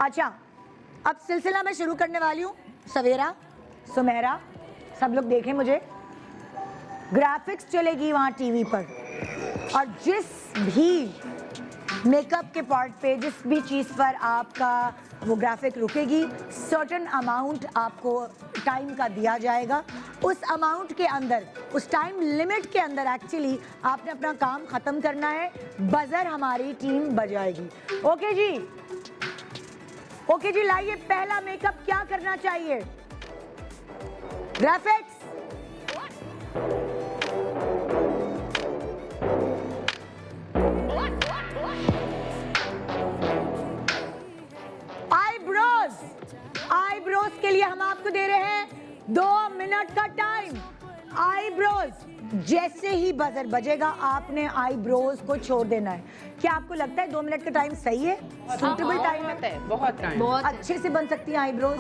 अच्छा, अब सिलसिला मैं शुरू करने वाली हूँ। सवेरा, सुमेरा, सब लोग देखें मुझे। ग्राफिक्स चलेगी वहाँ टीवी पर, और जिस भी मेकअप के पार्ट पे, जिस भी चीज़ पर आपका वो ग्राफिक रुकेगी, सर्टेन अमाउंट आपको टाइम का दिया जाएगा। उस अमाउंट के अंदर, उस टाइम लिमिट के अंदर एक्चुअली आपने अपना काम ख़त्म करना है। बजर हमारी टीम बजाएगी। ओके जी, ओके जी, लाइए पहला मेकअप क्या करना चाहिए? ग्राफिक्स, आईब्रोज के लिए हम आपको दे रहे हैं 2 मिनट का टाइम। आईब्रोज जैसे ही बजर बजेगा आपने आईब्रोज को छोड़ देना है। क्या आपको लगता है 2 मिनट का टाइम सही है? सूटेबल टाइम है? बहुत टाइम, बहुत अच्छे से बन सकती है आईब्रोज।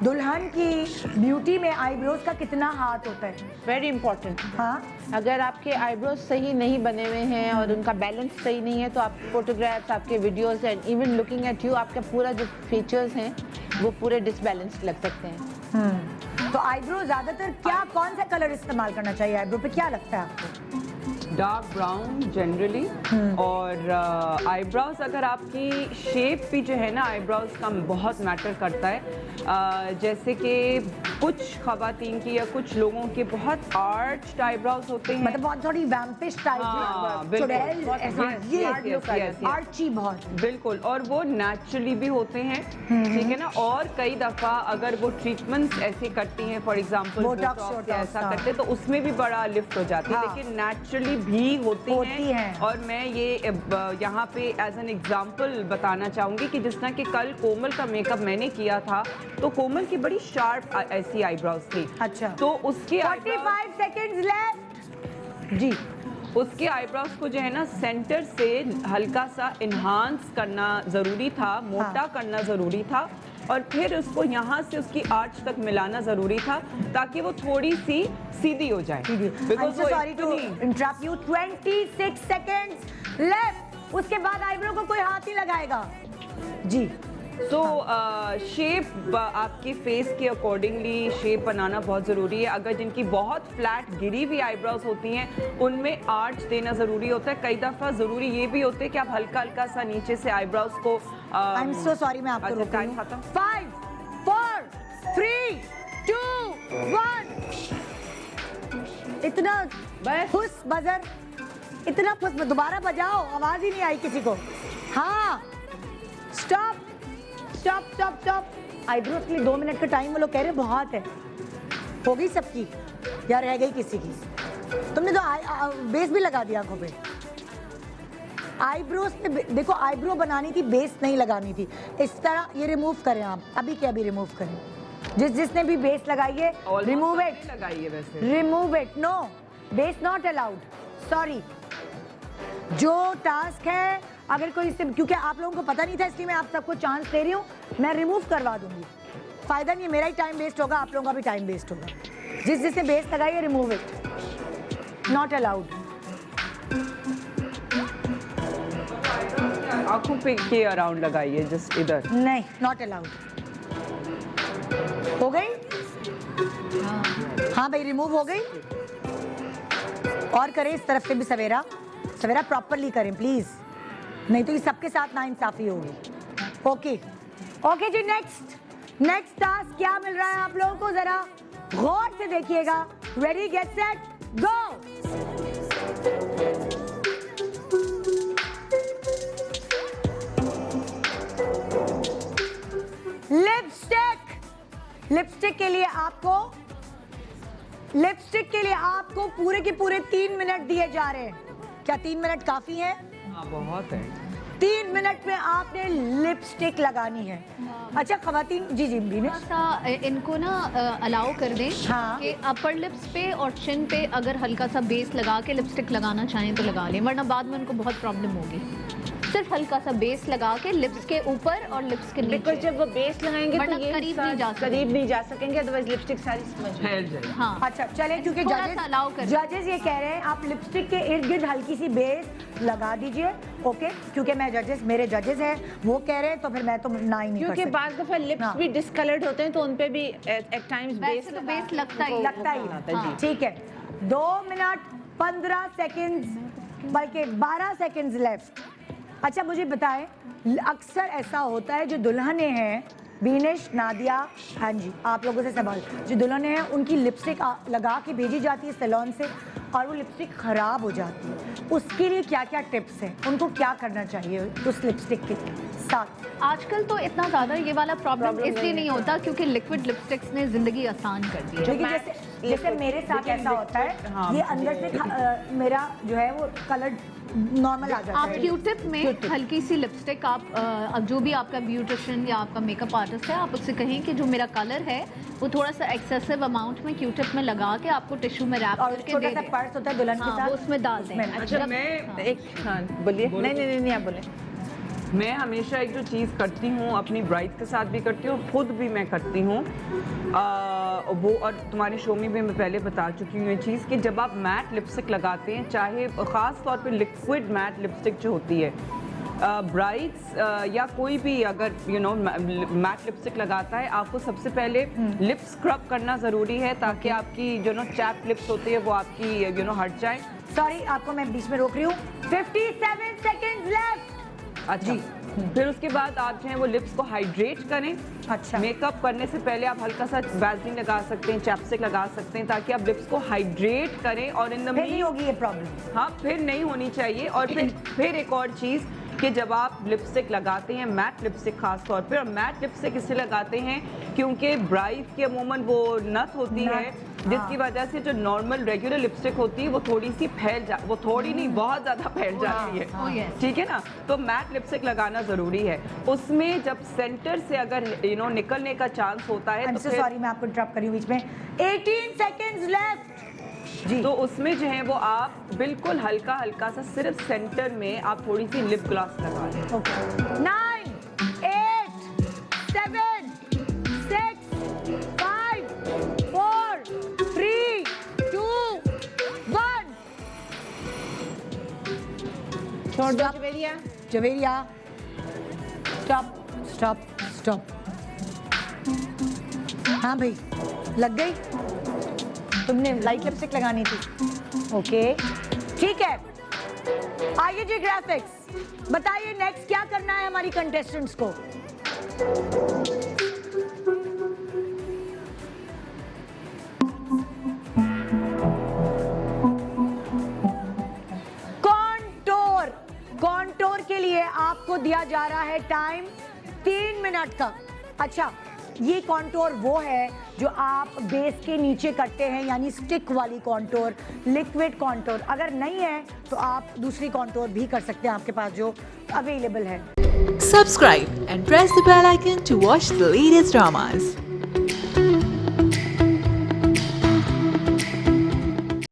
दुल्हन की ब्यूटी में आईब्रोज का कितना हाथ होता है? Very important. हाँ, अगर आपके आईब्रोज सही नहीं बने हुए हैं और उनका बैलेंस सही नहीं है तो आप फोटोग्राफ्स, आपके videos and even looking at you, आपका पूरा जो फीचर्स हैं वो पूरे डिसबैलेंस्ड लग सकते हैं। तो आईब्रो ज्यादातर क्या, कौन सा कलर इस्तेमाल करना चाहिए आईब्रो पे? क्या लगता है आपको? Dark brown generally. और आईब्रोज, अगर आपकी शेप भी जो है ना आईब्रोज का बहुत मैटर करता है। जैसे कि कुछ खवातीन की या कुछ लोगों के बहुत आर्च्ड आईब्रोज होते हैं, मतलब बहुत थोड़ी वैम्पिश टाइप, चुड़ैल ऐसा, ये आर्ची बहुत। बिल्कुल, और वो नेचुरली भी होते हैं, ठीक है ना। और कई दफ़ा अगर वो ट्रीटमेंट्स ऐसे करती हैं, फॉर एग्जांपल बोटॉक्स ऐसा करते हैं, तो उसमें भी बड़ा लिफ्ट हो जाती है। लेकिन नेचुरली भी होती हैं। और मैं ये यहाँ पे एज एन एग्जांपल बताना चाहूँगी कि जिस तरह कि कल कोमल का मेकअप मैंने किया था, तो कोमल की बड़ी शार्प ऐसी आईब्रोज थी। अच्छा, तो उसके 45 सेकंड्स लेफ्ट जी। उसके आईब्रोज को जो है ना सेंटर से हल्का सा इन्हांस करना ज़रूरी था, मोटा करना ज़रूरी था, और फिर उसको यहाँ से उसकी आर्च तक मिलाना ज़रूरी था ताकि वो थोड़ी सी सीधी हो जाए। Sorry to interrupt you, 26 seconds left. उसके बाद आईब्रो को कोई हाथ नहीं लगाएगा जी। तो शेप आपकी फेस के अकॉर्डिंगली शेप बनाना बहुत ज़रूरी है। अगर जिनकी बहुत फ्लैट गिरी हुई आईब्रोज होती हैं उनमें आर्च देना ज़रूरी होता है। कई दफ़ा ज़रूरी ये भी होता है कि आप हल्का हल्का सा नीचे से आईब्रोज को आई एम सो सॉरी, मैं आपको रोक रही हूं। 5 4 3 2 1। इतना फुस बजर, इतना फुस, दोबारा बजाओ, आवाज ही नहीं आई किसी को। हाँ, stop stop stop stop. Eyebrows के लिए 2 मिनट का टाइम वो लोग कह रहे बहुत है। हो गई सबकी या रह गई किसी की? तुमने तो बेस भी लगा दिया आंखों पे। आईब्रोज पे देखो, आईब्रो बनानी थी, बेस नहीं लगानी थी। इस तरह ये रिमूव करें आप, अभी के अभी रिमूव करें। जिसने भी बेस लगाई है, remove it, remove it. No, base not allowed, sorry. जो टास्क है, अगर कोई इससे, क्योंकि आप लोगों को पता नहीं था इसलिए मैं आप सबको चांस दे रही हूँ, मैं रिमूव करवा दूंगी। फायदा नहीं है, मेरा ही टाइम वेस्ट होगा, आप लोगों का भी टाइम वेस्ट होगा। जिसने बेस लगाई है, रिमूव इट, नॉट अलाउड। आंखों पे के अराउंड लगाइए, जस्ट इधर नहीं, नॉट अलाउड। हो गई? हाँ भाई, रिमूव हो गई। और करें इस तरफ से भी सवेरा, सवेरा प्रॉपरली करें प्लीज, नहीं तो ये सबके साथ नाइंसाफी होगी। ओके ओके जी, नेक्स्ट टास्क क्या मिल रहा है आप लोगों को, जरा गौर से देखिएगा। रेडी, गेट सेट, गो। लिपस्टिक के लिए आपको पूरे के पूरे 3 मिनट दिए जा रहे हैं। क्या 3 मिनट काफी है? हाँ, बहुत है। 3 मिनट में आपने लिपस्टिक लगानी है। अच्छा खवातीन, जी जी इनको ना अलाउ कर दें हाँ। कि अपर लिप्स पे और चिन पे अगर हल्का सा बेस लगा के लिपस्टिक लगाना चाहें तो लगा लें, वरना बाद में उनको बहुत प्रॉब्लम होगी। सिर्फ हल्का सा बेस लगा के लिप्स के ऊपर और लिप्स के बिकॉज नीचे। जब वो बेस लगाएंगे तो वरना ये करीब नहीं जा सकेंगे। करीब नहीं जा सकेंगे, अदरवाइज लिपस्टिक सारी समझ में फैल जाएगी। हाँ, अच्छा चले, क्योंकि थोड़ा सा allow कर दीजिए। जजेस ये कह रहे हैं आप लिपस्टिक के इर्द गिर्द हल्की सी बेस लगा दीजिए, ओके, क्योंकि मेरे जजेस हैं वो कह रहे हैं, तो फिर मैं तो ना ही नहीं कर क्योंकि सकती। बाज दफा लिप्स हाँ। भी डिस्कलर्ड होते हैं तो उन पे भी एट टाइम्स बेस वैसे तो बेस लगता ही है। लगता ही आता है, है। ठीक है, 2 मिनट 15 सेकंड्स, बल्कि 12 सेकंड्स लेफ्ट। अच्छा मुझे बताएं, अक्सर ऐसा होता है जो दुल्हने हैं, बीनेश, नादिया, हाँ जी, आप लोगों से सवाल, जो दुल्हने हैं उनकी लिपस्टिक लगा के भेजी जाती है सैलून से और वो लिपस्टिक ख़राब हो जाती है, उसके लिए क्या क्या टिप्स हैं, उनको क्या करना चाहिए उस लिपस्टिक के साथ? आजकल तो इतना ज़्यादा ये वाला प्रॉब्लम इसलिए नहीं होता क्योंकि लिक्विड लिपस्टिक्स ने ज़िंदगी आसान कर दी है। क्योंकि जैसे मेरे साथ ऐसा होता है, हाँ, ये अंदर से मेरा जो है वो कलर नॉर्मल आ जाता आप है। क्यूटिप में हल्की सी लिपस्टिक आप अब जो भी आपका ब्यूटिशियन या आपका मेकअप आर्टिस्ट है, आप उससे कहें कि जो मेरा कलर है वो थोड़ा सा एक्सेसिव अमाउंट में क्यूटिप में लगा के आपको टिश्यू में रैप और करके छोटा दे सा दें। पर्स होता है दुल्हन के हाँ, साथ, वो उसमें डाल दें। उसमें। अच्छा जब- मैं हाँ। एक हाँ बोलिए, नहीं आप बोले। मैं हमेशा एक जो चीज़ करती हूँ अपनी ब्राइड के साथ भी करती हूँ और खुद भी मैं करती हूँ, वो और तुम्हारे शो में भी मैं पहले बता चुकी हूँ ये चीज़ कि जब आप मैट लिपस्टिक लगाते हैं, चाहे ख़ास तौर पे लिक्विड मैट लिपस्टिक जो होती है, ब्राइड्स या कोई भी अगर मैट लिपस्टिक लगाता है, आपको सबसे पहले लिप स्क्रब करना ज़रूरी है ताकि आपकी चैप लिप्स होती है वो आपकी हट जाए। सॉरी आपको मैं बीच में रोक रही हूँ, 57 सेकंड्स लेफ्ट। अच्छा, फिर उसके बाद आप जो है वो लिप्स को हाइड्रेट करें। अच्छा। मेकअप करने से पहले आप हल्का सा वैसलीन लगा सकते हैं, चैपस्टिक लगा सकते हैं ताकि आप लिप्स को हाइड्रेट करें और इन द फिर नहीं होगी ये प्रॉब्लम। हाँ, फिर नहीं होनी चाहिए। और फिर एक और चीज़ कि जब आप लिपस्टिक लगाते हैं, मैट लिपस्टिक खास तौर पे, और मैट लिपस्टिक इसलिए लगाते हैं क्योंकि ब्राइड के अमूमन वो नथ होती है, जिसकी वजह से जो नॉर्मल रेगुलर लिपस्टिक होती है वो थोड़ी सी वो थोड़ी नहीं बहुत ज़्यादा फैल जाती है, Oh, yes. ठीक है ना। तो मैट लिपस्टिक लगाना ज़रूरी है। उसमें जब सेंटर से अगर निकलने का चांस होता है तो सॉरी मैं आपको इंटरप्ट कर रही हूँ बीच में, 18 सेकंड्स लेफ्ट जी। तो उसमें जो है वो आप बिल्कुल हल्का हल्का सा सिर्फ सेंटर में आप थोड़ी सी लिप ग्लॉस लगा लें। 9 8 7 6 5 4 3 2 1 छोड़ दो Javeria. Javeria stop stop stop. हाँ भाई लग गई, तुमने लाइट लिपस्टिक लगानी थी, ओके ठीक है। आइए जी ग्राफिक्स, बताइए नेक्स्ट क्या करना है हमारी कंटेस्टेंट्स को? कॉन्टोर के लिए आपको दिया जा रहा है टाइम 3 मिनट का। अच्छा, ये कॉन्टोर वो है जो आप बेस के नीचे करते हैं, यानी स्टिक वाली कॉन्टोर, लिक्विड कॉन्टोर। अगर नहीं है तो आप दूसरी कॉन्टोर भी कर सकते हैं आपके पास जो अवेलेबल है। Subscribe and press the bell icon to watch the latest dramas.